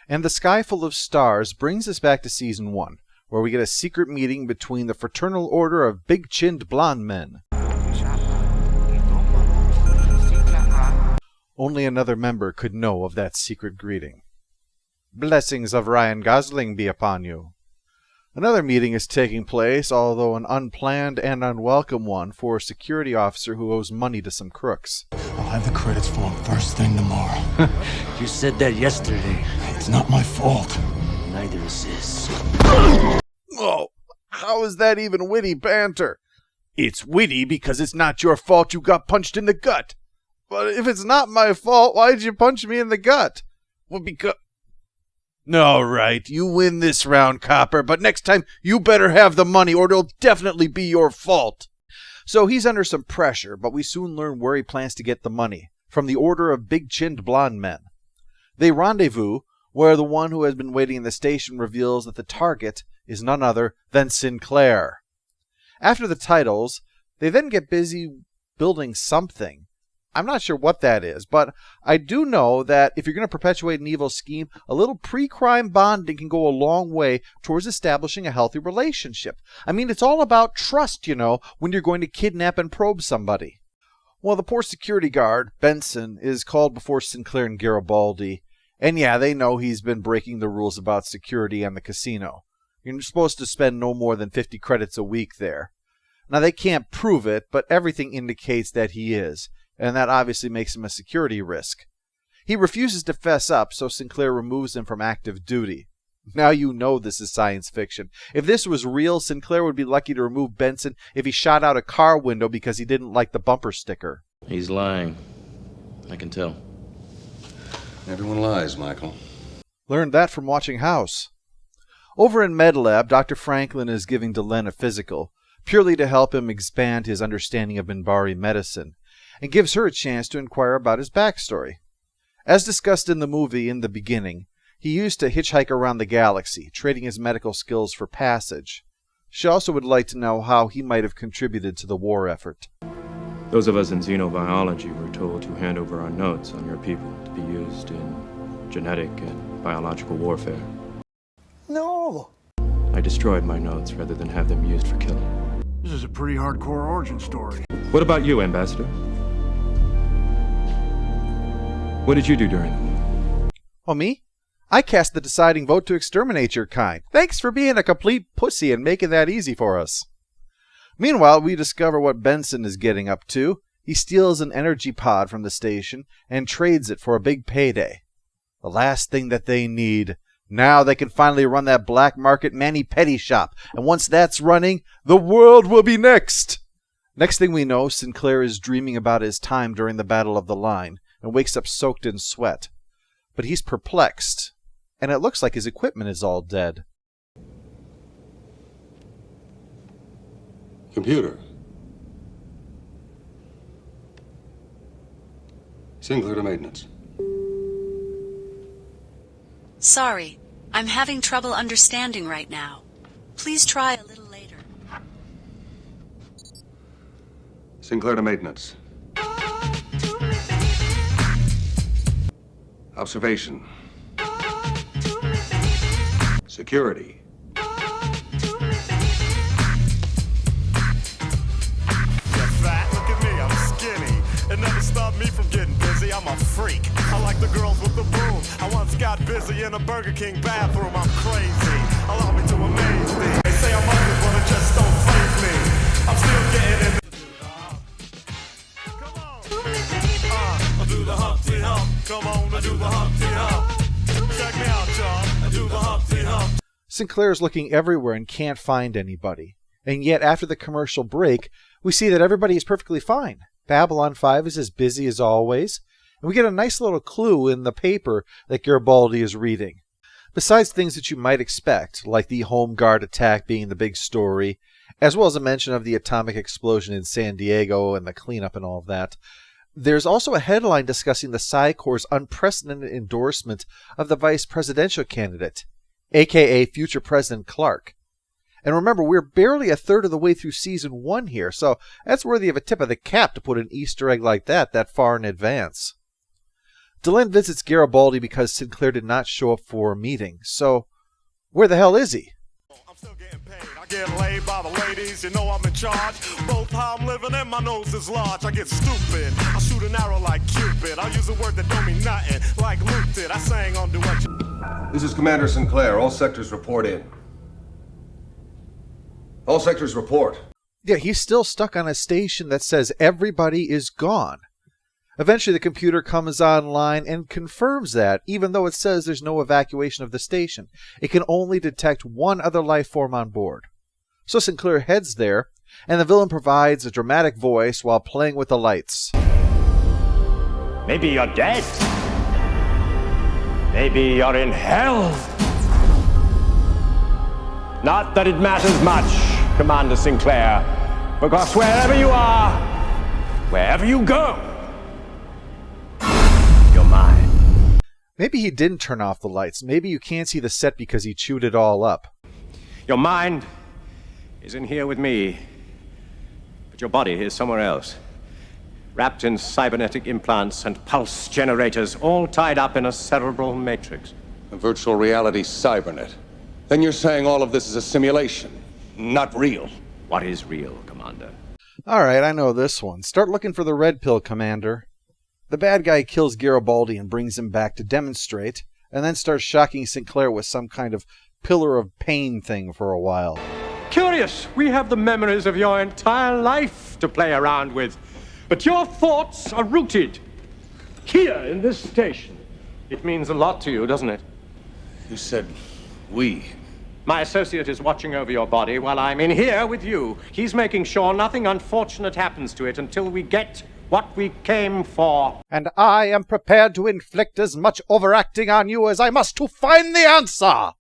And the sky full of stars brings us back to Season 1, where we get a secret meeting between the Fraternal Order of Big-Chinned Blonde Men. Only another member could know of that secret greeting. Blessings of Ryan Gosling be upon you. Another meeting is taking place, although an unplanned and unwelcome one for a security officer who owes money to some crooks. I'll have the credits for him first thing tomorrow. You said that yesterday. It's not my fault. Neither is this. Oh, how is that even witty banter? It's witty because it's not your fault you got punched in the gut. But if it's not my fault, why'd you punch me in the gut? Well, because... All right, you win this round, Copper, but next time you better have the money or it'll definitely be your fault. So he's under some pressure, but we soon learn where he plans to get the money, from the Order of Big-Chinned Blonde Men. They rendezvous, where the one who has been waiting in the station reveals that the target is none other than Sinclair. After the titles, they then get busy building something. I'm not sure what that is, but I do know that if you're going to perpetuate an evil scheme, a little pre-crime bonding can go a long way towards establishing a healthy relationship. I mean, it's all about trust, when you're going to kidnap and probe somebody. Well, the poor security guard, Benson, is called before Sinclair and Garibaldi, and yeah, they know he's been breaking the rules about security and the casino. You're supposed to spend no more than 50 credits a week there. Now, they can't prove it, but everything indicates that he is. And that obviously makes him a security risk. He refuses to fess up, so Sinclair removes him from active duty. Now you know this is science fiction. If this was real, Sinclair would be lucky to remove Benson if he shot out a car window because he didn't like the bumper sticker. He's lying. I can tell. Everyone lies, Michael. Learned that from watching House. Over in MedLab, Dr. Franklin is giving Delenn a physical, purely to help him expand his understanding of Minbari medicine, and gives her a chance to inquire about his backstory. As discussed in the movie in the beginning, he used to hitchhike around the galaxy, trading his medical skills for passage. She also would like to know how he might have contributed to the war effort. Those of us in xenobiology were told to hand over our notes on your people to be used in genetic and biological warfare. No! I destroyed my notes rather than have them used for killing. This is a pretty hardcore origin story. What about you, Ambassador? What did you do during the war? Oh, me? I cast the deciding vote to exterminate your kind. Thanks for being a complete pussy and making that easy for us. Meanwhile, we discover what Benson is getting up to. He steals an energy pod from the station and trades it for a big payday. The last thing that they need. Now they can finally run that black market mani-pedi shop, and once that's running, the world will be next. Next thing we know, Sinclair is dreaming about his time during the Battle of the Line, and wakes up soaked in sweat. But he's perplexed, and it looks like his equipment is all dead. Computer. Sinclair to maintenance. Sorry, I'm having trouble understanding right now. Please try a little later. Sinclair to maintenance. Observation. Security. Look at me, I'm skinny. It never stopped me from getting busy. I'm a freak. I like the girls with the boom. I once got busy in a Burger King bathroom. I'm crazy. Allow me to amaze me. They say I'm ugly, but it just don't faze me. I'm still getting in. Come on. I do the Humpty Hump. Come on, I do the Humpty Hump. Check me out, y'all. I do the Humpty Hump. Sinclair's looking everywhere and can't find anybody. And yet, after the commercial break, we see that everybody is perfectly fine. Babylon 5 is as busy as always, and we get a nice little clue in the paper that Garibaldi is reading. Besides things that you might expect, like the Home Guard attack being the big story, as well as a mention of the atomic explosion in San Diego and the cleanup and all of that, there's also a headline discussing the Psi Corps' unprecedented endorsement of the vice presidential candidate, aka future President Clark. And remember, we're barely a third of the way through Season 1 here, so that's worthy of a tip of the cap to put an Easter egg like that far in advance. Delenn visits Garibaldi because Sinclair did not show up for a meeting. So, where the hell is he? I'm still getting paid. I get laid by the ladies, you know I'm in charge. Both how I'm living and my nose is large. I get stupid. I shoot an arrow like Cupid. I use a word that don't mean nothing, like Luke did. I sang on duet. This is Commander Sinclair. All sectors report in. All sectors report. Yeah, he's still stuck on a station that says everybody is gone. Eventually, the computer comes online and confirms that, even though it says there's no evacuation of the station. It can only detect one other life form on board. So Sinclair heads there, and the villain provides a dramatic voice while playing with the lights. Maybe you're dead. Maybe you're in hell. Not that it matters much, Commander Sinclair, because wherever you are, wherever you go, you're mine. Maybe he didn't turn off the lights. Maybe you can't see the set because he chewed it all up. Your mind is in here with me, but your body is somewhere else, wrapped in cybernetic implants and pulse generators, all tied up in a cerebral matrix. A virtual reality cybernet. Then you're saying all of this is a simulation, not real. What is real, Commander? Alright, I know this one. Start looking for the red pill, Commander. The bad guy kills Garibaldi and brings him back to demonstrate, and then starts shocking Sinclair with some kind of pillar of pain thing for a while. Curious, we have the memories of your entire life to play around with, but your thoughts are rooted here in this station. It means a lot to you, doesn't it? You said we. My associate is watching over your body while I'm in here with you. He's making sure nothing unfortunate happens to it until we get what we came for. And I am prepared to inflict as much overacting on you as I must to find the answer!